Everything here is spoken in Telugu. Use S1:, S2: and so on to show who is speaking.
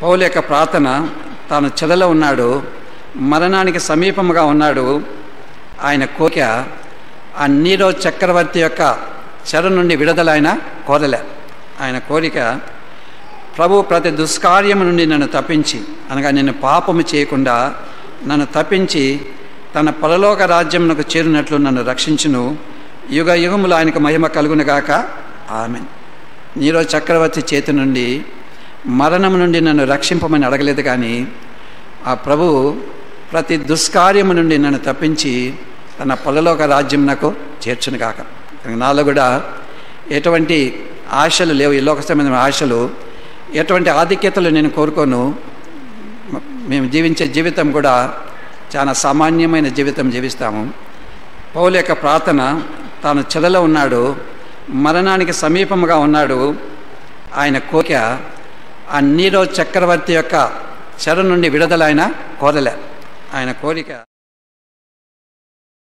S1: పౌలు యొక్క ప్రార్థన, తాను చెరలో ఉన్నాడు, మరణానికి సమీపముగా ఉన్నాడు. ఆయన కోరిక ఆ నీరో చక్రవర్తి యొక్క చెర నుండి విడుదల ఆయన కోరలే. ఆయన కోరిక, ప్రభు ప్రతి దుష్కార్యము నుండి నన్ను తప్పించి, అనగా నేను పాపము చేయకుండా నన్ను తప్పించి తన పరలోక రాజ్యమునకు చేరినట్లు నన్ను రక్షించును. యుగ యుగములు ఆయనకు మహిమ కలుగునుగాక. ఆమేన్. నీరో చక్రవర్తి చేతి నుండి, మరణం నుండి నన్ను రక్షింపమని అడగలేదు, కానీ ఆ ప్రభు ప్రతి దుష్కార్యము నుండి నన్ను తప్పించి తన పరలోక రాజ్యమునకు చేర్చునుగాక. నాలో కూడా ఎటువంటి ఆశలు లేవు, ఈ లోక సంబంధమైన ఆశలు, ఎటువంటి ఆధిక్యతలు నేను కోరుకోను. మేము జీవించే జీవితం కూడా చాలా సామాన్యమైన జీవితం జీవిస్తాము. పౌలు యొక్క ప్రార్థన, తాను చెరలో ఉన్నాడు, మరణానికి సమీపముగా ఉన్నాడు. ఆయన కోరిక ఆ నీరో చక్రవర్తి యొక్క చెర నుండి విడుదల ఆయన కోరలే. ఆయన కోరిక